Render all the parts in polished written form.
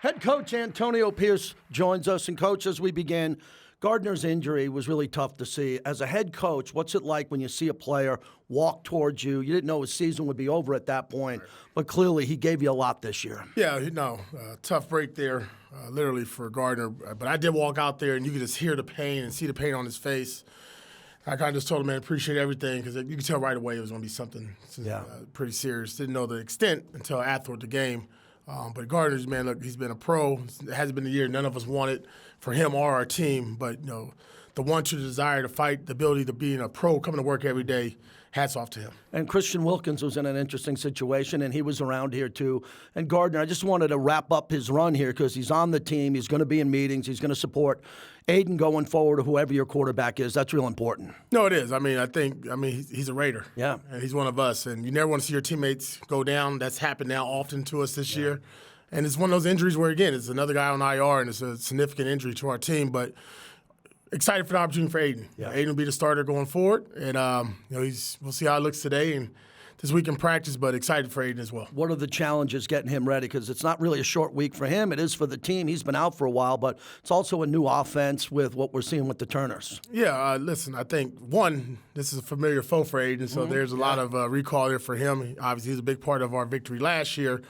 Head coach Antonio Pierce joins us. And, Coach, as we begin, Gardner's injury was really tough to see. As a head coach, what's it like when you see a player walk towards you? You didn't know his season would be over at that point, but clearly he gave you a lot this year. Yeah, tough break there, literally for Garder. But I did walk out there, and you could just hear the pain and see the pain on his face. I kind of just told him, man, appreciate everything, because you could tell right away it was going to be something pretty serious. Didn't know the extent until after the game. But Gardner's, man, look, he's been a pro. It hasn't been a year none of us wanted for him or our team. But, the want-to, the desire to fight, the ability to be a pro, coming to work every day, hats off to him. And Christian Wilkins was in an interesting situation, and he was around here too. And Gardner, I just wanted to wrap up his run here because he's on the team. He's going to be in meetings. He's going to support Aiden going forward, or whoever your quarterback is. That's real important. No, it is. He's a Raider. Yeah. And he's one of us. And you never want to see your teammates go down. That's happened now often to us this year. And it's one of those injuries where, again, it's another guy on IR, and it's a significant injury to our team. But excited for the opportunity for Aiden. Yeah. Aiden will be the starter going forward. And, we'll see how it looks today and this week in practice, but excited for Aiden as well. What are the challenges getting him ready? Because it's not really a short week for him. It is for the team. He's been out for a while, but it's also a new offense with what we're seeing with the Turners. Yeah, listen, I think, one, this is a familiar foe for Aiden, so there's a lot of recall there for him. Obviously, he's a big part of our victory last year.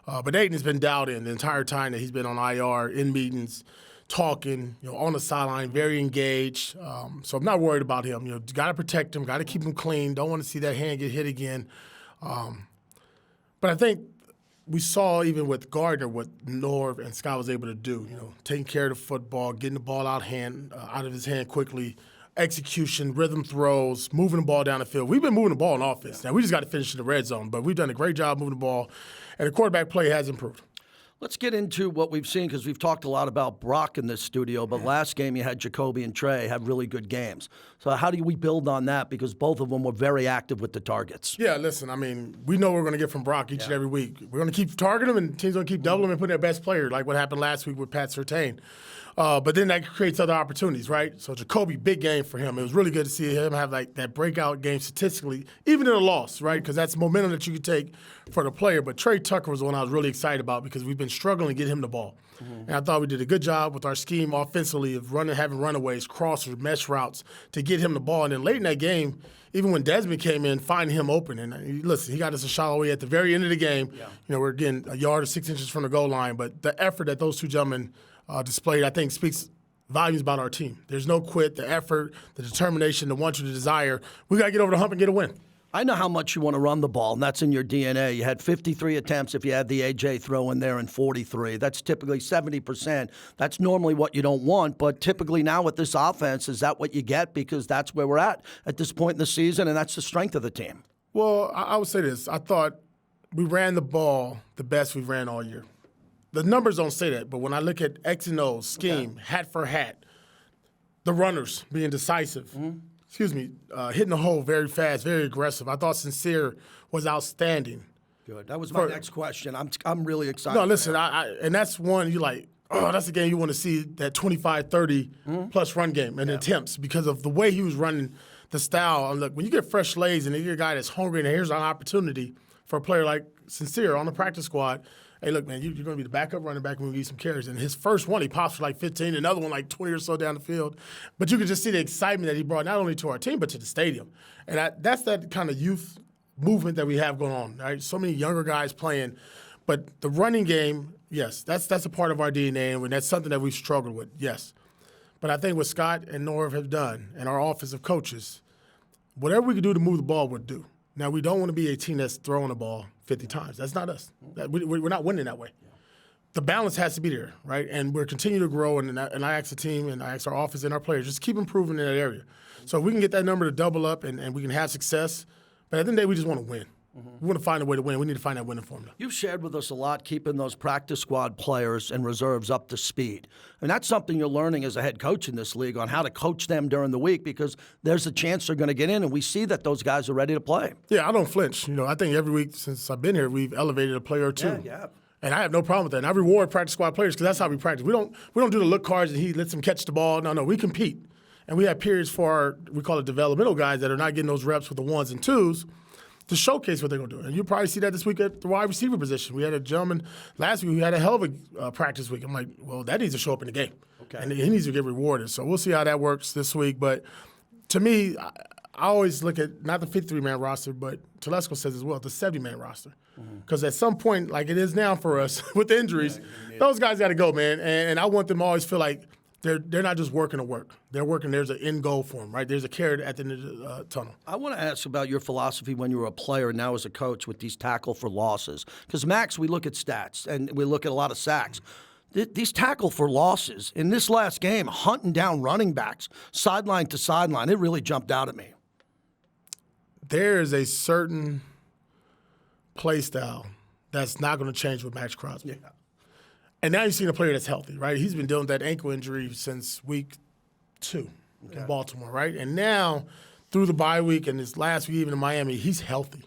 But Aiden has been dialed in the entire time that he's been on IR, in meetings, talking, on the sideline, very engaged. So I'm not worried about him. Got to protect him, got to keep him clean. Don't want to see that hand get hit again. But I think we saw even with Garder what Norv and Scott was able to do. Taking care of the football, getting the ball out of his hand quickly, execution, rhythm throws, moving the ball down the field. We've been moving the ball in offense. Now we just got to finish in the red zone, but we've done a great job moving the ball, and the quarterback play has improved. Let's get into what we've seen, because we've talked a lot about Brock in this studio, but last game you had Jacoby and Trey have really good games. So how do we build on that? Because both of them were very active with the targets. Yeah, listen, we know what we're going to get from Brock each and every week. We're going to keep targeting him, and teams going to keep doubling him and putting their best player, like what happened last week with Pat Surtain. But then that creates other opportunities, right? So Jacoby, big game for him. It was really good to see him have that breakout game statistically, even in a loss, right? Because that's momentum that you could take for the player. But Trey Tucker was the one I was really excited about because we've been struggling to get him the ball. And I thought we did a good job with our scheme offensively of having runaways, crossers, mesh routes to get him the ball. And then late in that game, even when Desmond came in, finding him open. And listen, he got us a shot away at the very end of the game. Yeah. We're getting a yard or 6 inches from the goal line. But the effort that those two gentlemen displayed, I think, speaks volumes about our team. There's no quit, the effort, the determination, the want, the desire. We got to get over the hump and get a win. I know how much you want to run the ball, and that's in your DNA. You had 53 attempts if you had the A.J. throw in there and 43. That's typically 70%. That's normally what you don't want, but typically now with this offense, is that what you get? Because that's where we're at this point in the season, and that's the strength of the team. Well, I would say this. I thought we ran the ball the best we've ran all year. The numbers don't say that, but when I look at X and O's, scheme, hat for hat, the runners being decisive, hitting the hole very fast, very aggressive. I thought Sincere was outstanding. Good. That was my next question. I'm really excited. No, listen, and that's one you're like, that's a game you want to see, that 25-30 plus run game and attempts because of the way he was running the style. And look, when you get fresh legs and you get a guy that's hungry and here's an opportunity for a player like Sincere on the practice squad, hey, look, man, you're going to be the backup running back when we need some carries. And his first one, he pops for like 15, another one like 20 or so down the field. But you could just see the excitement that he brought not only to our team but to the stadium. And that's that kind of youth movement that we have going on, right? So many younger guys playing. But the running game, yes, that's a part of our DNA, and that's something that we've struggled with, yes. But I think what Scott and Norv have done and our offensive coaches, whatever we can do to move the ball, we'll do. Now, we don't want to be a team that's throwing the ball 50 times. That's not us. We're not winning that way. The balance has to be there, right? And we're continuing to grow, and I ask the team and I ask our office and our players, just keep improving in that area. So if we can get that number to double up and we can have success, but at the end of the day, we just want to win. We want to find a way to win. We need to find that winning formula. You've shared with us a lot keeping those practice squad players and reserves up to speed. And that's something you're learning as a head coach in this league on how to coach them during the week because there's a chance they're going to get in, and we see that those guys are ready to play. Yeah, I don't flinch. I think every week since I've been here, we've elevated a player or two. Yeah. And I have no problem with that. And I reward practice squad players because that's how we practice. We don't do the look cards and he lets them catch the ball. No, we compete. And we have periods for we call it developmental guys that are not getting those reps with the ones and twos. to showcase what they're going to do. And you'll probably see that this week at the wide receiver position. We had a gentleman last week who had a hell of a practice week. I'm like, well, that needs to show up in the game. Okay. And he needs to get rewarded. So we'll see how that works this week. But to me, I always look at not the 53-man roster, but Telesco says as well, the 70-man roster. Because at some point, like it is now for us with the injuries, those guys got to go, man. And I want them to always feel like they're not just working to work. They're working. There's an end goal for them, right? There's a carrot at the end of the tunnel. I want to ask about your philosophy when you were a player and now as a coach with these tackle for losses. Because, Max, we look at stats and we look at a lot of sacks. These tackle for losses in this last game, hunting down running backs, sideline to sideline, it really jumped out at me. There is a certain play style that's not going to change with Maxx Crosby. Yeah. And now you've seen a player that's healthy, right? He's been dealing with that ankle injury since week 2 in Baltimore, right? And now, through the bye week and this last week even in Miami, he's healthy.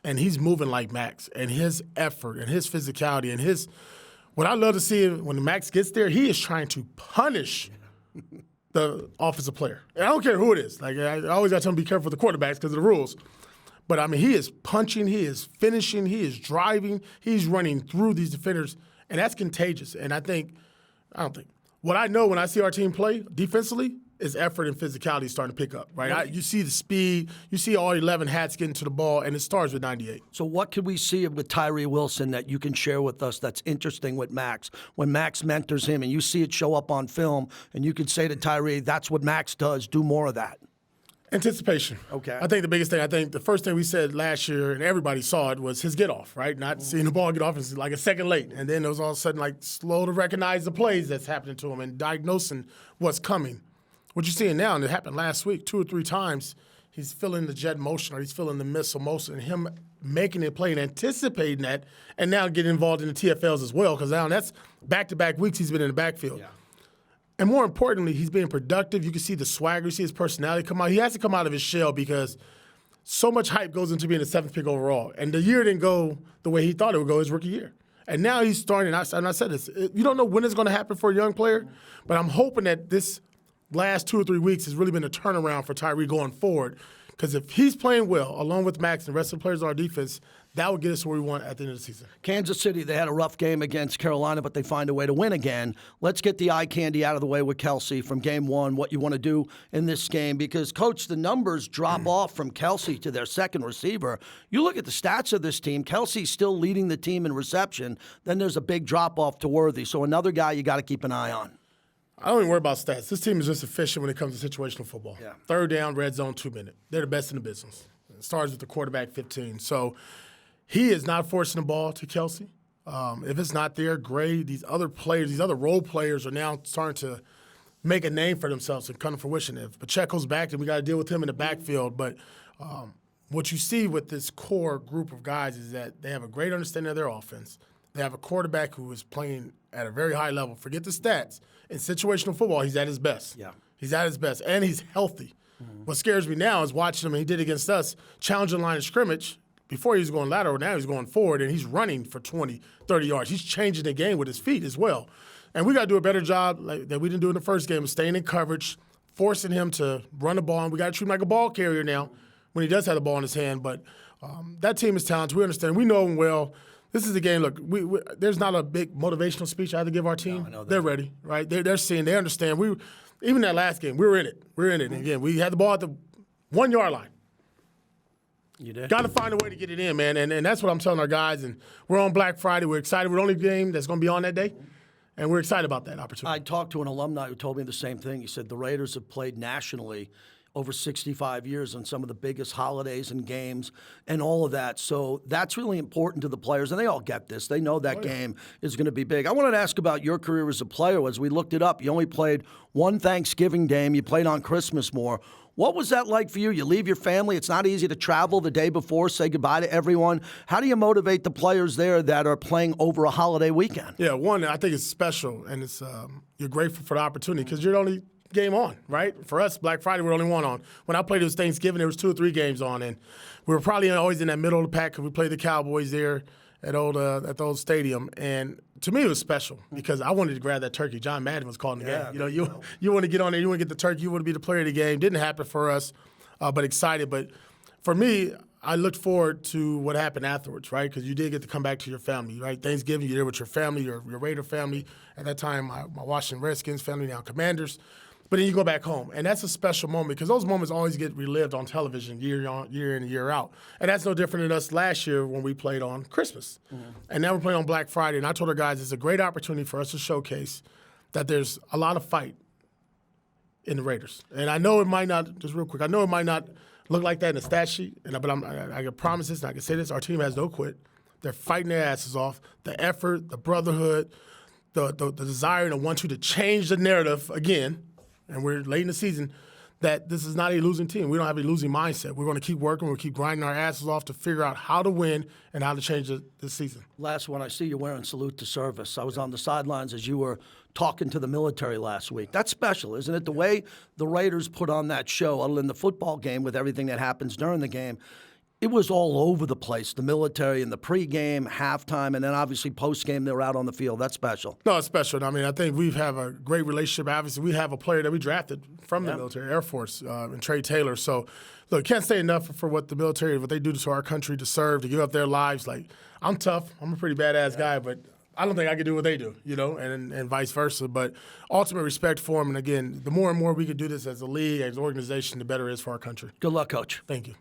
And he's moving like Max. And his effort and his physicality and his – what I love to see when Max gets there, he is trying to punish the offensive player. And I don't care who it is. Like, I always got to tell him be careful with the quarterbacks because of the rules. But, I mean, he is punching, he is finishing, he is driving, he's running through these defenders. And that's contagious. And what I know when I see our team play defensively is effort and physicality starting to pick up, right? You see the speed, you see all 11 hats getting to the ball, and it starts with 98. So what could we see with Tyree Wilson that you can share with us that's interesting with Max? When Max mentors him and you see it show up on film and you can say to Tyree, that's what Max does, do more of that. Anticipation. Okay. I think the biggest thing, the first thing we said last year, and everybody saw it, was his get off, right? Not seeing the ball get off is like a second late. And then it was all of a sudden like slow to recognize the plays that's happening to him and diagnosing what's coming. What you're seeing now, and it happened last week 2 or 3 times, he's feeling the jet motion or he's feeling the missile motion, and him making it play and anticipating that, and now getting involved in the TFLs as well, because now that's back-to-back weeks he's been in the backfield. Yeah. And more importantly, he's being productive. You can see the swagger. You see his personality come out. He has to come out of his shell because so much hype goes into being the 7th pick overall. And the year didn't go the way he thought it would go his rookie year. And now he's starting, and I said this, you don't know when it's going to happen for a young player, but I'm hoping that this last 2 or 3 weeks has really been a turnaround for Tyree going forward. Because if he's playing well, along with Max and the rest of the players on our defense, that would get us where we want at the end of the season. Kansas City, they had a rough game against Carolina, but they find a way to win again. Let's get the eye candy out of the way with Kelsey from game 1, what you want to do in this game. Because, Coach, the numbers drop off from Kelsey to their second receiver. You look at the stats of this team, Kelsey's still leading the team in reception. Then there's a big drop-off to Worthy. So another guy you got to keep an eye on. I don't even worry about stats. This team is just efficient when it comes to situational football. Yeah. 3rd down, red zone, 2-minute. They're the best in the business. It starts with the quarterback 15. So he is not forcing the ball to Kelsey. If it's not there, great. These other players, these other role players are now starting to make a name for themselves and come to fruition. If Pacheco's back, then we got to deal with him in the backfield. But what you see with this core group of guys is that they have a great understanding of their offense. They have a quarterback who is playing at a very high level. Forget the stats. In situational football, he's at his best. Yeah. He's at his best, and he's healthy. Mm-hmm. What scares me now is watching him, and he did against us, challenging the line of scrimmage. Before he was going lateral, now he's going forward, and he's running for 20, 30 yards. He's changing the game with his feet as well. And we got to do a better job that we didn't do in the first game of staying in coverage, forcing him to run the ball. And we got to treat him like a ball carrier now when he does have the ball in his hand. But that team is talented. We understand. We know him well. This is the game. Look, there's not a big motivational speech I have to give our team. No, they're ready, right? They're seeing. They understand. Even that last game, we were in it. We were in it. And again, we had the ball at the 1-yard line. You did. Got to find a way to get it in, man. And that's what I'm telling our guys. And we're on Black Friday. We're excited. We're the only game that's going to be on that day. And we're excited about that opportunity. I talked to an alumni who told me the same thing. He said the Raiders have played nationally over 65 years on some of the biggest holidays and games and all of that. So that's really important to the players, and they all get this. They know that game is going to be big. I wanted to ask about your career as a player. As we looked it up, you only played one Thanksgiving game. You played on Christmas more. What was that like for you? You leave your family. It's not easy to travel the day before, say goodbye to everyone. How do you motivate the players there that are playing over a holiday weekend? Yeah, one, I think it's special, and it's you're grateful for the opportunity because you're the only game on, right? For us, Black Friday, we're only one on. When I played, it was Thanksgiving, there was 2 or 3 games on, and we were probably always in that middle of the pack because we played the Cowboys there at the old stadium. And to me, it was special because I wanted to grab that turkey. John Madden was calling the game. You want to get on there, you want to get the turkey, you want to be the player of the game. Didn't happen for us, but excited. But for me, I looked forward to what happened afterwards, right? Because you did get to come back to your family, right? Thanksgiving, you're there with your family, your Raider family. At that time, my Washington Redskins family, now Commanders. But then you go back home, and that's a special moment because those moments always get relived on television year in and year out. And that's no different than us last year when we played on Christmas. And now we're playing on Black Friday. And I told our guys it's a great opportunity for us to showcase that there's a lot of fight in the Raiders. And I know it might not, just real quick, I know it might not look like that in the stat sheet, but I can promise this and I can say this, our team has no quit. They're fighting their asses off. The effort, the brotherhood, the desire and the want to change the narrative again, and we're late in the season, that this is not a losing team. We don't have a losing mindset. We're going to keep working. We'll keep grinding our asses off to figure out how to win and how to change this season. Last one, I see you wearing salute to service. I was on the sidelines as you were talking to the military last week. That's special, isn't it? The way the Raiders put on that show, other than the football game with everything that happens during the game, it was all over the place, the military and the pregame, halftime, and then obviously postgame, they were out on the field. That's special. No, it's special. I mean, I think we have a great relationship. Obviously, we have a player that we drafted from the military, Air Force, and Trey Taylor. So, look, can't say enough for what the military, what they do to our country to serve, to give up their lives. Like, I'm tough. I'm a pretty badass guy, but I don't think I can do what they do, and vice versa. But ultimate respect for them. And, again, the more and more we can do this as a league, as an organization, the better it is for our country. Good luck, Coach. Thank you.